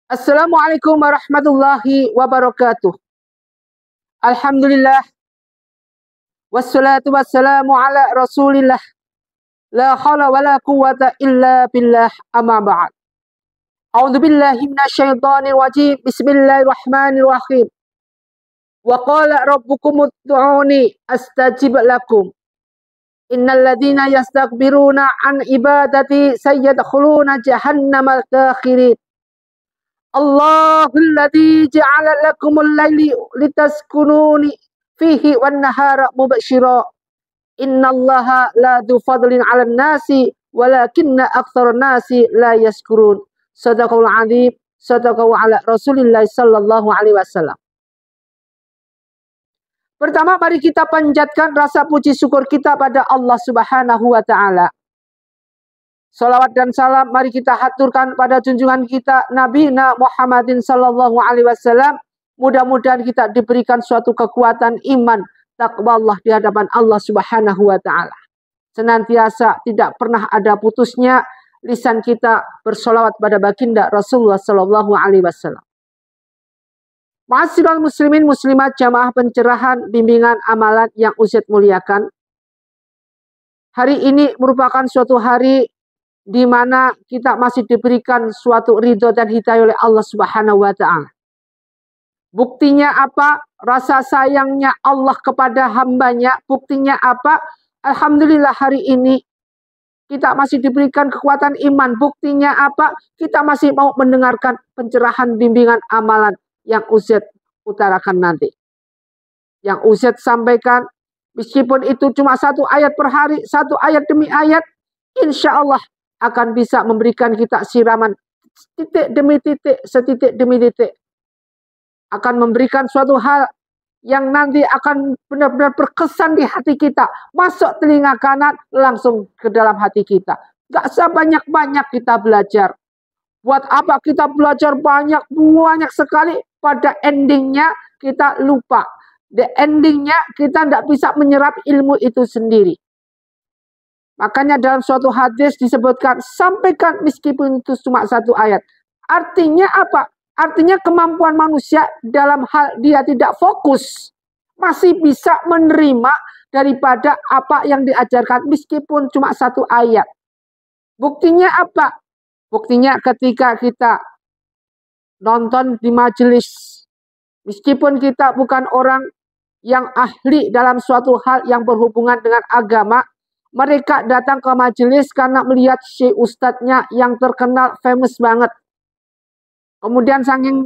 Assalamualaikum warahmatullahi wabarakatuh. Alhamdulillah. Wassalatu wassalamu ala rasulillah. La hawla wa la quwwata illa billah amma ba'd. A'udzu billahi minasyaitonir rajim. Bismillahirrahmanirrahim. Wa qala rabbukum ud'uni astajib lakum. Innal ladzina yastakbiruna an ibadati sayadkhuluna jahannama dakhirin. Allahul ladzi ja'ala lakumul laili litaskununi fihi wan nahara mubsyira. Innallaha la dzu fadlin 'alan nasi walakinna aktsarun nasi la yashkurun. Shadaqallahul 'adzim. Shadaqallahu ala Rasulillah sallallahu alaihi wasallam. Pertama, mari kita panjatkan rasa puji syukur kita pada Allah Subhanahu wa taala. Salawat dan salam mari kita haturkan pada junjungan kita Nabi Muhammadin sallallahu alaihi wasallam. Mudah-mudahan kita diberikan suatu kekuatan iman, takwa Allah di hadapan Allah Subhanahu wa taala. Senantiasa tidak pernah ada putusnya lisan kita bersolawat pada baginda Rasulullah sallallahu alaihi wasallam. Ma'asyiral muslimin muslimat jamaah pencerahan bimbingan amalan yang Ustaz muliakan. Hari ini merupakan suatu hari di mana kita masih diberikan suatu ridho dan hidayah oleh Allah Subhanahu wa taala. Buktinya apa? Rasa sayangnya Allah kepada hambanya. Buktinya apa? Alhamdulillah hari ini kita masih diberikan kekuatan iman. Buktinya apa? Kita masih mau mendengarkan pencerahan bimbingan amalan yang Ustaz utarakan nanti. Yang Ustaz sampaikan, meskipun itu cuma satu ayat per hari, satu ayat demi ayat, insya Allah akan bisa memberikan kita siraman titik demi titik, setitik demi titik. Akan memberikan suatu hal yang nanti akan benar-benar berkesan di hati kita. Masuk telinga kanan, langsung ke dalam hati kita. Gak usah banyak-banyak kita belajar. Buat apa kita belajar banyak sekali, pada endingnya kita lupa. The endingnya kita tidak bisa menyerap ilmu itu sendiri. Makanya dalam suatu hadis disebutkan, sampaikan meskipun itu cuma satu ayat. Artinya apa? Artinya kemampuan manusia dalam hal dia tidak fokus, masih bisa menerima daripada apa yang diajarkan meskipun cuma satu ayat. Buktinya apa? Buktinya ketika kita nonton di majelis, meskipun kita bukan orang yang ahli dalam suatu hal yang berhubungan dengan agama, mereka datang ke majelis karena melihat si ustadznya yang terkenal, famous banget. Kemudian saking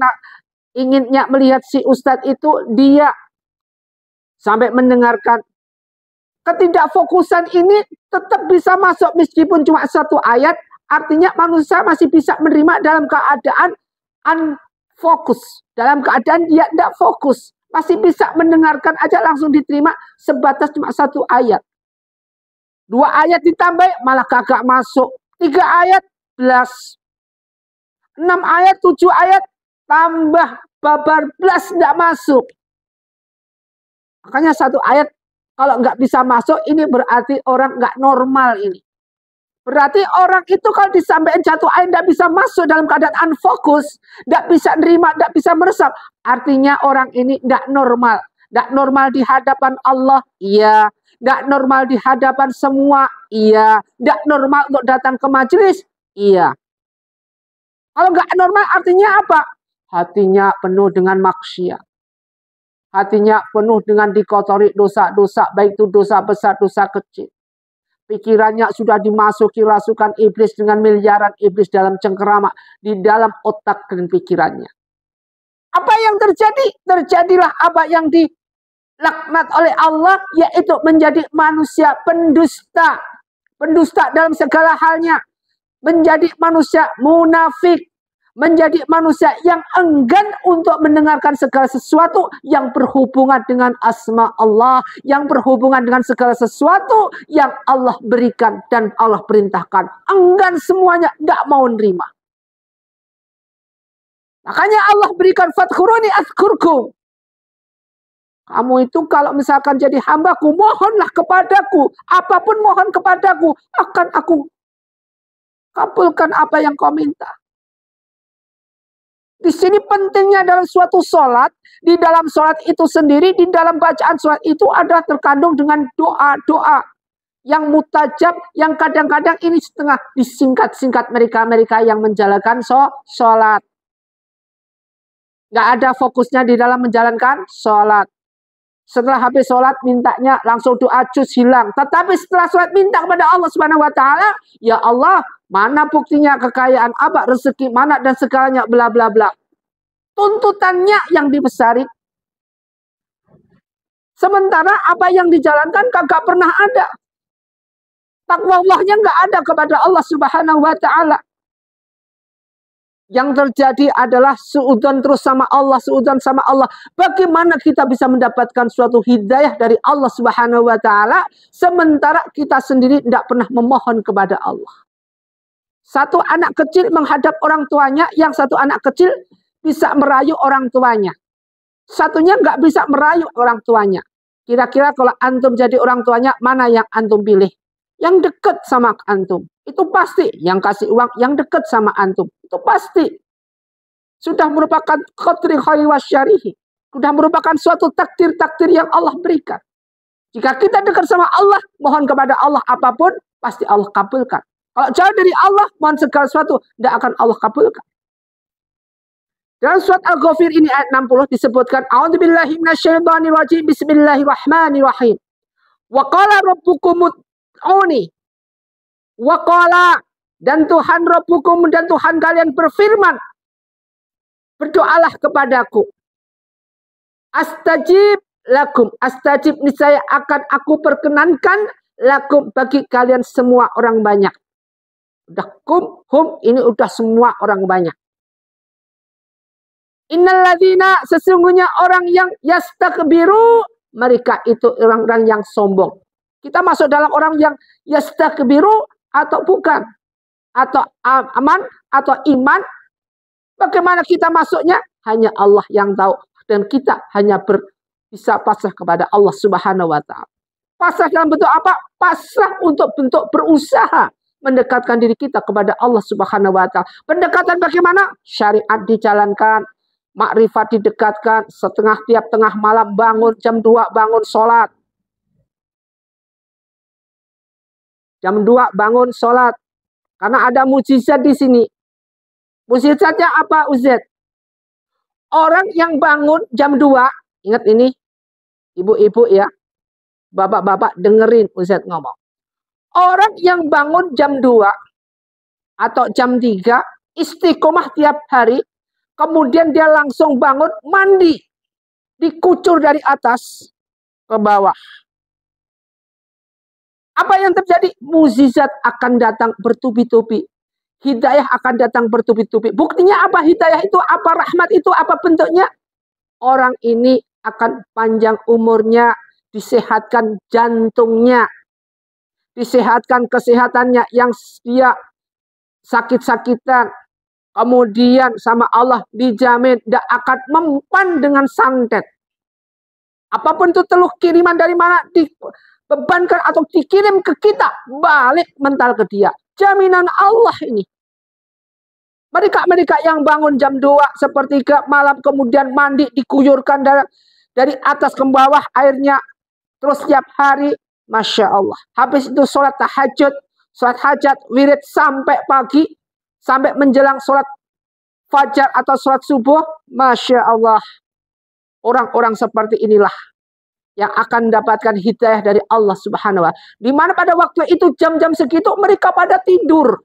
inginnya melihat si ustadz itu, dia sampai mendengarkan. Ketidakfokusan ini tetap bisa masuk meskipun cuma satu ayat. Artinya manusia masih bisa menerima dalam keadaan unfokus. Dalam keadaan dia tidak fokus. Masih bisa mendengarkan aja langsung diterima sebatas cuma satu ayat. 2 ayat ditambah malah kagak masuk. 3 ayat belas. 6 ayat, 7 ayat tambah babar belas tidak masuk. Makanya satu ayat kalau nggak bisa masuk ini berarti orang nggak normal ini. Berarti orang itu kalau disampaikan satu ayat tidak bisa masuk dalam keadaan unfokus, tidak bisa nerima, tidak bisa meresap. Artinya orang ini tidak normal. Tidak normal di hadapan Allah, iya. Tidak normal di hadapan semua, iya. Tidak normal untuk datang ke majelis, iya. Kalau nggak normal artinya apa? Hatinya penuh dengan maksiat. Hatinya penuh dengan dikotori dosa-dosa, baik itu dosa besar, dosa kecil. Pikirannya sudah dimasuki rasukan iblis dengan miliaran iblis dalam cengkerama di dalam otak dan pikirannya. Apa yang terjadi? Terjadilah apa yang dilaknat oleh Allah, yaitu menjadi manusia pendusta. Pendusta dalam segala halnya. Menjadi manusia munafik. Menjadi manusia yang enggan untuk mendengarkan segala sesuatu yang berhubungan dengan asma Allah, yang berhubungan dengan segala sesuatu yang Allah berikan dan Allah perintahkan. Enggan semuanya, tidak mau nerima. Makanya Allah berikan fadhkuruni azkurkum. Kamu itu kalau misalkan jadi hambaku, mohonlah kepadaku. Apapun mohon kepadaku, akan aku kabulkan apa yang kau minta. Di sini pentingnya dalam suatu sholat, di dalam sholat itu sendiri, di dalam bacaan sholat itu ada terkandung dengan doa-doa yang mutajab, yang kadang-kadang ini setengah disingkat-singkat mereka yang menjalankan sholat. Nggak ada fokusnya di dalam menjalankan sholat. Setelah habis sholat, mintanya langsung doa cus hilang. Tetapi setelah sholat minta kepada Allah Subhanahu Wa Taala, ya Allah, mana buktinya kekayaan, apa rezeki, mana dan segalanya, bla bla bla. Tuntutannya yang dibesari. Sementara apa yang dijalankan kagak pernah ada. Takwa Allahnya nggak ada kepada Allah Subhanahu Wa Taala. Yang terjadi adalah suudzon terus sama Allah, suudzon sama Allah. Bagaimana kita bisa mendapatkan suatu hidayah dari Allah Subhanahu Wa Taala sementara kita sendiri tidak pernah memohon kepada Allah. Satu anak kecil menghadap orang tuanya, yang satu anak kecil bisa merayu orang tuanya. Satunya nggak bisa merayu orang tuanya. Kira-kira kalau antum jadi orang tuanya, mana yang antum pilih? Yang dekat sama antum. Itu pasti. Yang kasih uang, yang dekat sama antum. Itu pasti. Sudah merupakan qadri khairi wasyarihi. Sudah merupakan suatu takdir-takdir yang Allah berikan. Jika kita dekat sama Allah, mohon kepada Allah apapun, pasti Allah kabulkan. Kalau jauh dari Allah, mohon segala sesuatu, tidak akan Allah kabulkan. Dalam surat Al-Ghafir ini ayat 60 disebutkan, A'udzubillahi minasyaitonirrajim, bismillahirrahmanirrahim. Wa qala rabbukum ud'uni. Wa qala, dan Tuhan Rabbukum, dan Tuhan kalian berfirman, berdoalah kepadaku. Astajib lakum. Astajib, niscaya akan aku perkenankan lakum, bagi kalian semua orang banyak. Udah hum, ini udah semua orang banyak. Innalladzina, sesungguhnya orang yang yastakbiru, mereka itu orang-orang yang sombong. Kita masuk dalam orang yang yastakbiru atau bukan? Atau aman atau iman? Bagaimana kita masuknya? Hanya Allah yang tahu. Dan kita hanya bisa pasrah kepada Allah Subhanahu Wa Taala. Pasrah dalam bentuk apa? Pasrah untuk bentuk berusaha mendekatkan diri kita kepada Allah Subhanahu Wa Taala. Pendekatan bagaimana? Syariat dijalankan, makrifat didekatkan, tiap tengah malam bangun, jam 2 bangun sholat. Jam 2 bangun sholat. Karena ada mujizat di sini. Mujizatnya apa, Ustaz? Orang yang bangun jam 2, ingat ini, ibu-ibu ya, bapak-bapak dengerin Ustaz ngomong. Orang yang bangun jam 2 atau jam 3, istiqomah tiap hari, kemudian dia langsung bangun, mandi, dikucur dari atas ke bawah. Apa yang terjadi? Mukjizat akan datang bertubi-tubi. Hidayah akan datang bertubi-tubi. Buktinya apa hidayah itu? Apa rahmat itu? Apa bentuknya? Orang ini akan panjang umurnya, disehatkan jantungnya, disehatkan kesehatannya yang dia sakit-sakitan. Kemudian sama Allah dijamin tidak akan mempan dengan santet. Apapun itu teluh kiriman dari mana dibebankan atau dikirim ke kita, balik mental ke dia. Jaminan Allah ini. Mereka yang bangun jam 2 sepertiga malam kemudian mandi dikuyurkan dari atas ke bawah airnya terus setiap hari, Masya Allah. Habis itu sholat tahajud, sholat hajat, wirid sampai pagi, sampai menjelang sholat fajar atau sholat subuh, Masya Allah. Orang-orang seperti inilah yang akan mendapatkan hidayah dari Allah Subhanahu wa Ta'ala. Di mana pada waktu itu jam-jam segitu mereka pada tidur.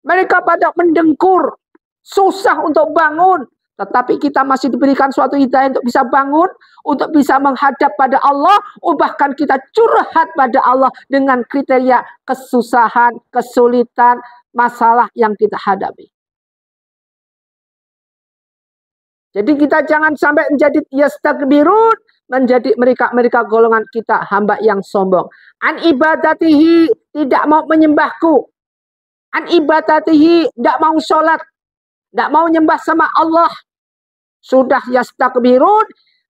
Mereka pada mendengkur. Susah untuk bangun. Tetapi kita masih diberikan suatu hidayah untuk bisa bangun. Untuk bisa menghadap pada Allah. Bahkan kita curhat pada Allah dengan kriteria kesusahan, kesulitan, masalah yang kita hadapi. Jadi kita jangan sampai menjadi yastakbirun, menjadi mereka golongan kita hamba yang sombong. An ibadatihi, tidak mau menyembahku. An ibadatihi, tidak mau sholat, tidak mau nyembah sama Allah. Sudah yastakbirun,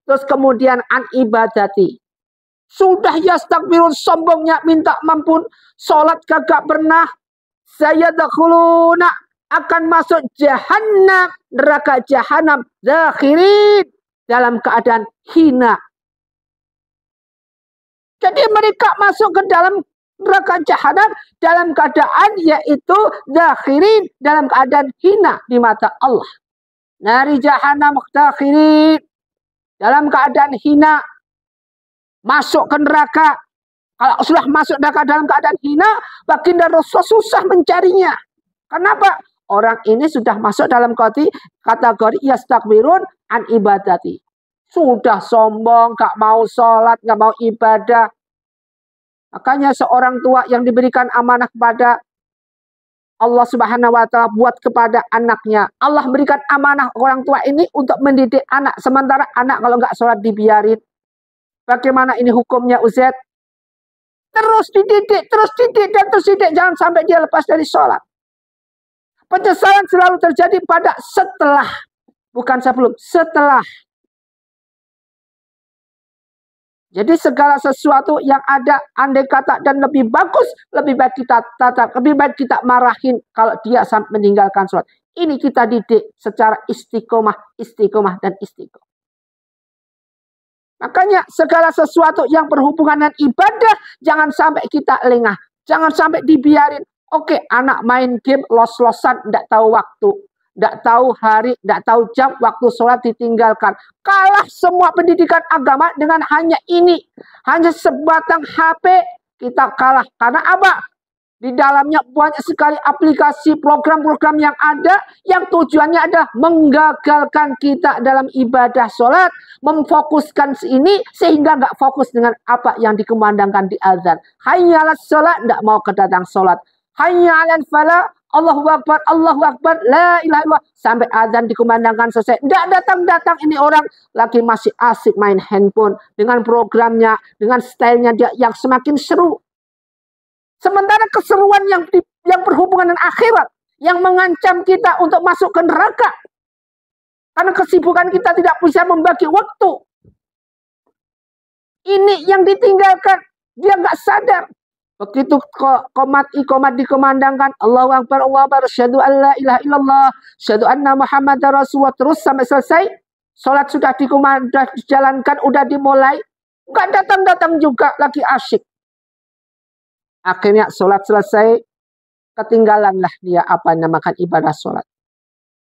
terus kemudian an ibadati. Sudah yastakbirun, sombongnya minta ampun, sholat kagak pernah. Saya dakhuluna, akan masuk jahannam, neraka jahanam, zakhirin, dalam keadaan hina. Jadi mereka masuk ke dalam neraka jahanam dalam keadaan yaitu zakhirin, dalam keadaan hina di mata Allah. Nari jahanam zakhirin, dalam keadaan hina, masuk ke neraka. Kalau sudah masuk neraka dalam keadaan hina, baginda Rasul susah mencarinya. Kenapa? Orang ini sudah masuk dalam kategori yastakbirun an ibadati. Sudah sombong, gak mau sholat, gak mau ibadah. Makanya seorang tua yang diberikan amanah kepada Allah Subhanahu wa Ta'ala buat kepada anaknya. Allah berikan amanah orang tua ini untuk mendidik anak. Sementara anak kalau nggak sholat dibiarin. Bagaimana ini hukumnya, Ustaz? Terus dididik, dan terus didik. Jangan sampai dia lepas dari sholat. Penyesalan selalu terjadi pada setelah. Bukan sebelum, setelah. Jadi segala sesuatu yang ada, andai kata dan lebih bagus, lebih baik kita tatap, lebih baik kita marahin kalau dia sampai meninggalkan sholat. Ini kita didik secara istiqomah, dan istiqomah. Makanya segala sesuatu yang berhubungan dengan ibadah, jangan sampai kita lengah. Jangan sampai dibiarin. Oke, anak main game, los-losan, tidak tahu waktu. Tidak tahu hari, tidak tahu jam, waktu sholat ditinggalkan. Kalah semua pendidikan agama dengan hanya ini. Hanya sebatang HP, kita kalah. Karena apa? Di dalamnya banyak sekali aplikasi, program-program yang ada, yang tujuannya adalah menggagalkan kita dalam ibadah sholat, memfokuskan ini, sehingga nggak fokus dengan apa yang dikumandangkan di azan. Hayya 'alas sholat, nggak mau kedatang sholat. Hayya 'alal falah, Allahu Akbar, la ilaha illallah. Sampai azan dikumandangkan selesai. Tidak datang-datang ini orang lagi masih asik main handphone. Dengan programnya, dengan stylenya dia yang semakin seru. Sementara keseruan yang berhubungan dengan akhirat. Yang mengancam kita untuk masuk ke neraka. Karena kesibukan kita tidak bisa membagi waktu. Ini yang ditinggalkan. Dia nggak sadar. Begitu komat dikumandangkan, Allahu Akbar, asyhadu an la ilaha illallah, asyhadu anna Muhammadar Rasulullah, terus sampai selesai, sholat sudah dijalankan, udah dimulai, nggak datang-datang juga, lagi asyik. Akhirnya sholat selesai, ketinggalanlah dia apa namakan ibadah sholat.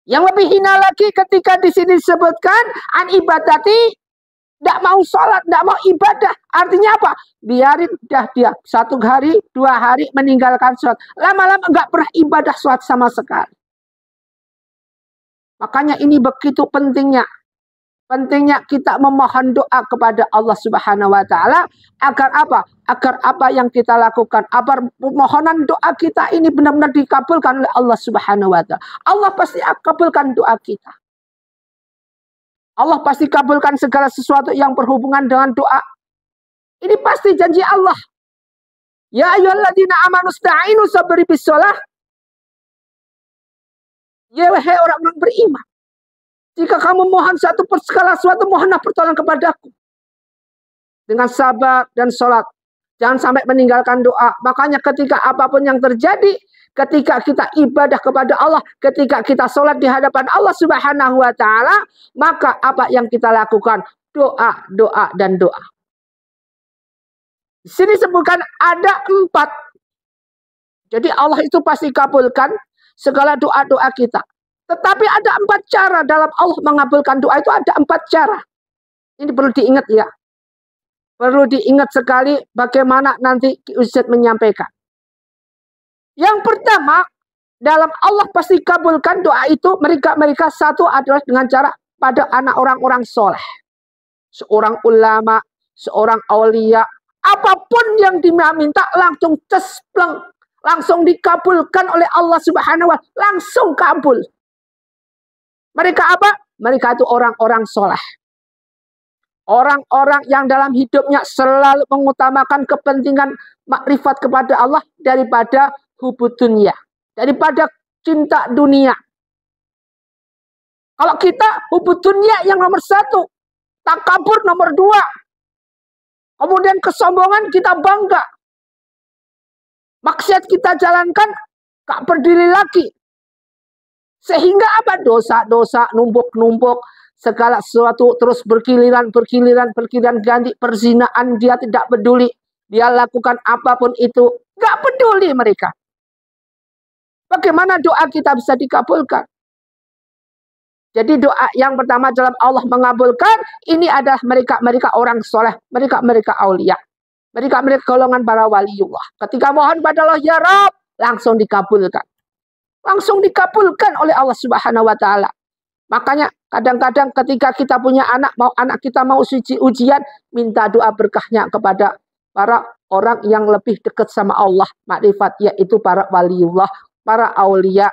Yang lebih hina lagi ketika di sini disebutkan an ibadati, tidak mau sholat, tidak mau ibadah. Artinya apa? Biarin dah dia 1 hari, 2 hari meninggalkan sholat. Lama-lama nggak pernah ibadah sholat sama sekali. Makanya ini begitu pentingnya. Pentingnya kita memohon doa kepada Allah Subhanahu wa Ta'ala. Agar apa? Agar apa yang kita lakukan, agar permohonan doa kita ini benar-benar dikabulkan oleh Allah Subhanahu wa Ta'ala. Allah pasti akan kabulkan doa kita. Allah pasti kabulkan segala sesuatu yang berhubungan dengan doa. Ini pasti janji Allah. Ya ayyuhalladzina amanu sta'inu sabri bisolah. Ya wahai orang-orang beriman. Jika kamu mohon segala sesuatu, mohonlah pertolongan kepadaku. Dengan sabar dan sholat. Jangan sampai meninggalkan doa. Makanya ketika apapun yang terjadi, ketika kita ibadah kepada Allah, ketika kita sholat di hadapan Allah Subhanahu wa Ta'ala, maka apa yang kita lakukan? Doa, doa, dan doa. Di sini sebutkan ada 4. Jadi Allah itu pasti kabulkan segala doa-doa kita. Tetapi ada 4 cara dalam Allah mengabulkan doa itu, ada 4 cara. Ini perlu diingat ya. Perlu diingat sekali bagaimana nanti Ustaz menyampaikan. Yang pertama, dalam Allah pasti kabulkan doa itu, mereka satu adalah dengan cara pada anak orang-orang soleh. Seorang ulama, seorang aulia, apapun yang diminta langsung cespleng, langsung dikabulkan oleh Allah Subhanahu wa Ta'ala, langsung kabul. Mereka apa? Mereka itu orang-orang soleh. Orang-orang yang dalam hidupnya selalu mengutamakan kepentingan makrifat kepada Allah daripada hubud dunia, daripada cinta dunia. Kalau kita hubud dunia yang nomor 1, takabur nomor 2, kemudian kesombongan kita bangga, maksiat kita jalankan, gak berdiri lagi. Sehingga apa? Dosa-dosa numpuk-numpuk, segala sesuatu terus bergiliran, ganti. Perzinaan dia tidak peduli. Dia lakukan apapun itu, gak peduli mereka. Bagaimana doa kita bisa dikabulkan? Jadi doa yang pertama dalam Allah mengabulkan, ini adalah mereka orang soleh, mereka aulia. Mereka golongan para waliullah. Ketika mohon pada Allah, ya Rabb, langsung dikabulkan. Langsung dikabulkan oleh Allah Subhanahu wa Ta'ala. Makanya kadang-kadang ketika kita punya anak kita mau ujian, minta doa berkahnya kepada para orang yang lebih dekat sama Allah, makrifat, yaitu para waliullah, para aulia,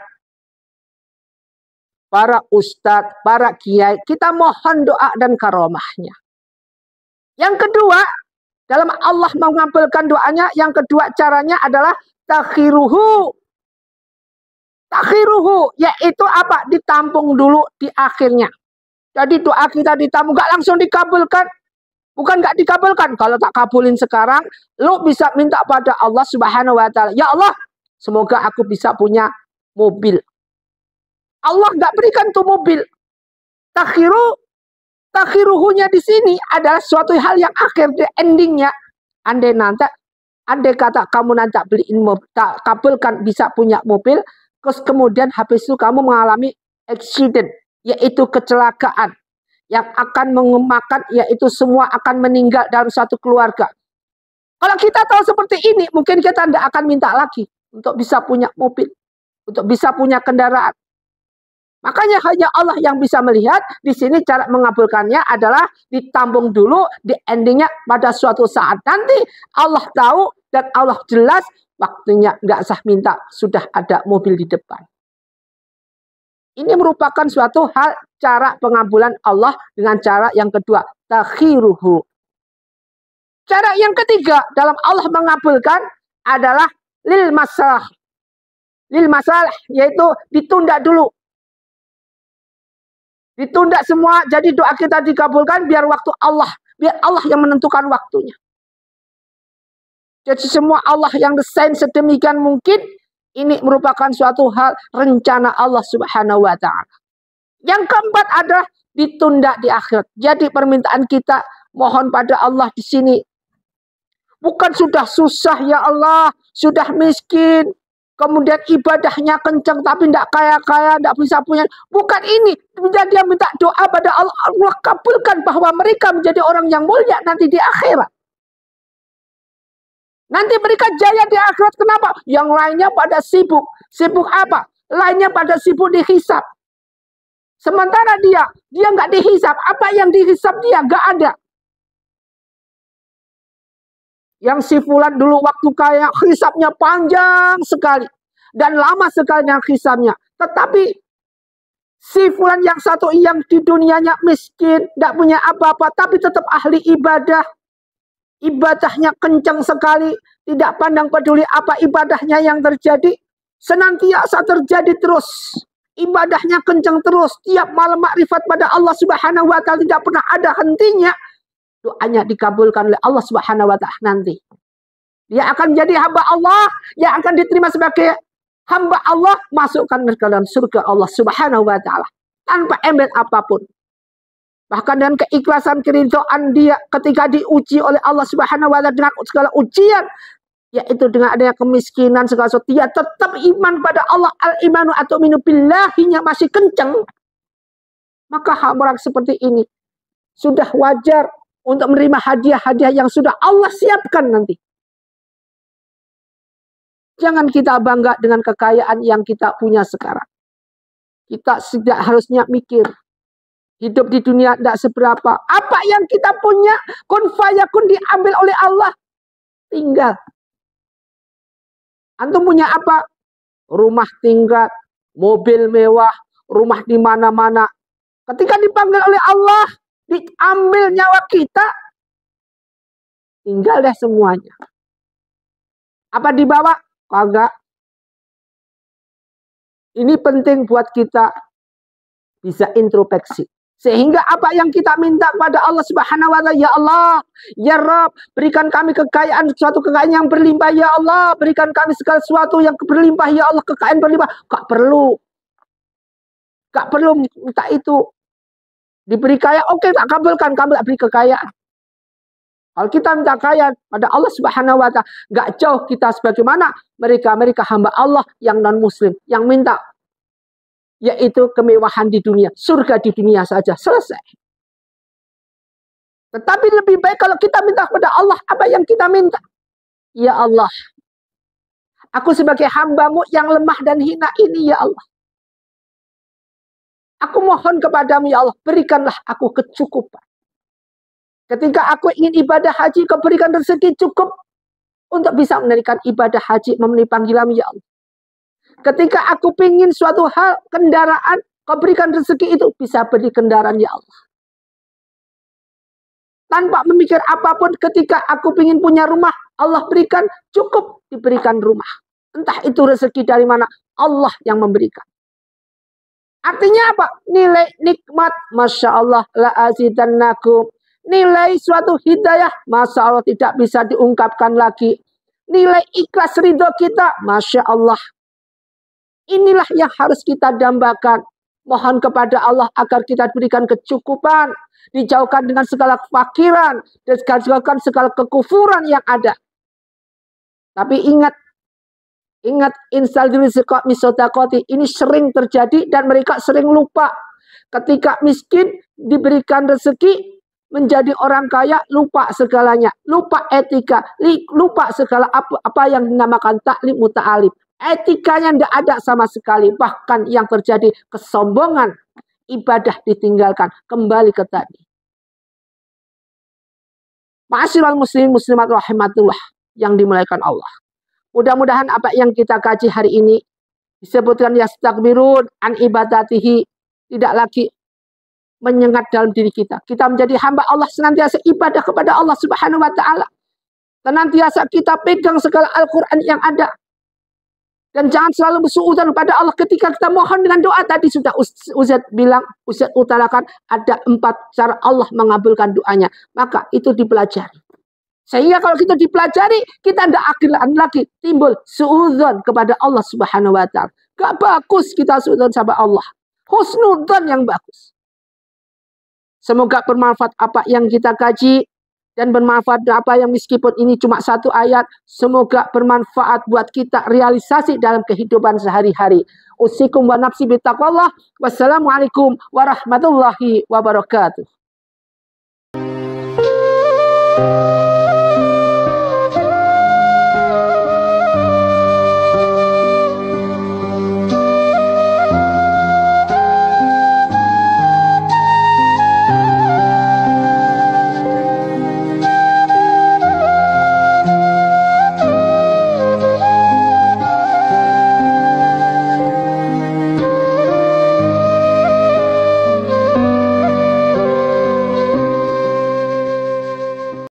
para ustadz, para kiai. Kita mohon doa dan karomahnya. Yang kedua, dalam Allah mengabulkan doanya, yang kedua caranya adalah takhiruhu. Takhiruhu, yaitu apa? Ditampung dulu di akhirnya. Jadi doa kita ditampung, gak langsung dikabulkan. Bukan gak dikabulkan. Kalau tak kabulin sekarang, lu bisa minta pada Allah Subhanahu wa Ta'ala, ya Allah, semoga aku bisa punya mobil. Allah gak berikan tuh mobil. Takhiruhunya di sini adalah suatu hal yang akhir, di endingnya. Andai kata kamu nanti beliin mobil, tak kabulkan bisa punya mobil, terus kemudian habis itu kamu mengalami accident, yaitu kecelakaan yang akan memakan, yaitu semua akan meninggal dalam satu keluarga. Kalau kita tahu seperti ini, mungkin kita tidak akan minta lagi untuk bisa punya mobil, untuk bisa punya kendaraan. Makanya hanya Allah yang bisa melihat. Di sini cara mengabulkannya adalah ditampung dulu, di endingnya pada suatu saat nanti Allah tahu dan Allah jelas, waktunya nggak usah minta, sudah ada mobil di depan. Ini merupakan suatu hal cara pengabulan Allah dengan cara yang kedua, takhiruhu. Cara yang ketiga dalam Allah mengabulkan adalah lil masalah. Lil masalah yaitu ditunda dulu. Ditunda semua, jadi doa kita dikabulkan biar Allah yang menentukan waktunya. Jadi semua Allah yang desain sedemikian mungkin, ini merupakan suatu hal rencana Allah Subhanahu wa Ta'ala. Yang keempat adalah ditunda di akhirat. Jadi permintaan kita mohon pada Allah di sini bukan sudah susah ya Allah, sudah miskin, kemudian ibadahnya kencang tapi tidak kaya-kaya, tidak bisa punya. Bukan ini. Dia minta doa pada Allah. Allah kabulkan bahwa mereka menjadi orang yang mulia nanti di akhirat. Nanti mereka jaya di akhirat. Kenapa? Yang lainnya pada sibuk. Sibuk apa? Lainnya pada sibuk dihisap. Sementara dia nggak dihisap. Apa yang dihisap dia? Nggak ada. Yang si fulan dulu waktu kaya, hisapnya panjang sekali. Dan lama sekali yang hisapnya. Tetapi si fulan yang satu yang di dunianya miskin, tidak punya apa-apa, tapi tetap ahli ibadah. Ibadahnya kencang sekali, tidak pandang peduli apa ibadahnya yang terjadi. Senantiasa terjadi terus. Ibadahnya kencang terus. Tiap malam makrifat pada Allah Subhanahu wa Ta'ala, tidak pernah ada hentinya. Doanya dikabulkan oleh Allah Subhanahu wa Ta'ala nanti. Dia akan menjadi hamba Allah yang akan diterima sebagai hamba Allah, masukkan ke dalam surga Allah Subhanahu wa Ta'ala tanpa embel apapun. Bahkan dengan keikhlasan keridhaan dia ketika diuji oleh Allah Subhanahu wa Ta'ala dengan segala ujian, yaitu dengan adanya kemiskinan segala sesuatu, dia tetap iman pada Allah. Al-imanu atau minu billahinya masih kencang. Maka orang seperti ini sudah wajar untuk menerima hadiah-hadiah yang sudah Allah siapkan nanti. Jangan kita bangga dengan kekayaan yang kita punya sekarang. Kita tidak harusnya mikir. Hidup di dunia tidak seberapa. Apa yang kita punya, kun fayakun diambil oleh Allah. Tinggal. Antum punya apa? Rumah tingkat, mobil mewah, rumah di mana-mana. Ketika dipanggil oleh Allah, diambil nyawa kita, tinggal deh semuanya. Apa dibawa? Kagak. Ini penting buat kita bisa introspeksi. Sehingga apa yang kita minta kepada Allah Subhanahu wa Ta'ala, ya Allah, ya Rabb, berikan kami kekayaan, suatu kekayaan yang berlimpah, ya Allah, berikan kami segala sesuatu yang berlimpah, ya Allah, kekayaan berlimpah. Gak perlu. Gak perlu minta itu. Diberi kaya, oke, tak kabulkan, kamu tak beri kekayaan. Kalau kita minta kaya pada Allah Subhanahu wa Ta'ala, gak jauh kita sebagaimana mereka hamba Allah yang non-muslim, yang minta yaitu kemewahan di dunia, surga di dunia saja, selesai. Tetapi lebih baik kalau kita minta kepada Allah apa yang kita minta. Ya Allah, aku sebagai hambamu yang lemah dan hina ini, ya Allah. Aku mohon kepadamu, ya Allah, berikanlah aku kecukupan. Ketika aku ingin ibadah haji, kau berikan rezeki cukup untuk bisa menunaikan ibadah haji, memenuhi panggilan, ya Allah. Ketika aku ingin suatu hal, kendaraan, kau berikan rezeki itu, bisa beli kendaraan, ya Allah. Tanpa memikir apapun, ketika aku ingin punya rumah, Allah berikan, cukup diberikan rumah. Entah itu rezeki dari mana, Allah yang memberikan. Artinya apa? Nilai nikmat, Masya Allah, la azidannakum. Nilai suatu hidayah, Masya Allah tidak bisa diungkapkan lagi. Nilai ikhlas ridho kita, Masya Allah. Inilah yang harus kita dambakan. Mohon kepada Allah agar kita diberikan kecukupan. Dijauhkan dengan segala kefakiran. Dan dijauhkan segala kekufuran yang ada. Tapi ingat insal rizqa misodakoti. Ini sering terjadi dan mereka sering lupa. Ketika miskin diberikan rezeki, menjadi orang kaya, lupa segalanya. Lupa etika. Lupa segala apa yang dinamakan taklim muta'alim. Etikanya tidak ada sama sekali. Bahkan yang terjadi kesombongan. Ibadah ditinggalkan. Kembali ke tadi. Ma'asyiral muslimin muslimat rahimatullah. Yang dimuliakan Allah. Mudah-mudahan apa yang kita kaji hari ini. Disebutkan yastakbirun an ibadatihi. Tidak lagi menyengat dalam diri kita. Kita menjadi hamba Allah, senantiasa ibadah kepada Allah Subhanahu wa Ta'ala. Senantiasa kita pegang segala Al-Quran yang ada. Dan jangan selalu bersuudzon kepada Allah ketika kita mohon dengan doa. Tadi sudah Ustaz bilang, Ustaz utarakan, ada 4 cara Allah mengabulkan doanya. Maka itu dipelajari. Sehingga kalau kita dipelajari, kita tidak akan lagi timbul suudzon kepada Allah Subhanahu wa Ta'ala. Gak bagus kita suudzon sama Allah. Husnudzon yang bagus. Semoga bermanfaat apa yang kita kaji dan bermanfaat apa yang meskipun ini cuma 1 ayat, semoga bermanfaat buat kita realisasi dalam kehidupan sehari-hari. Usikum wa nafsi bittaqwallah. Wassalamualaikum warahmatullahi wabarakatuh.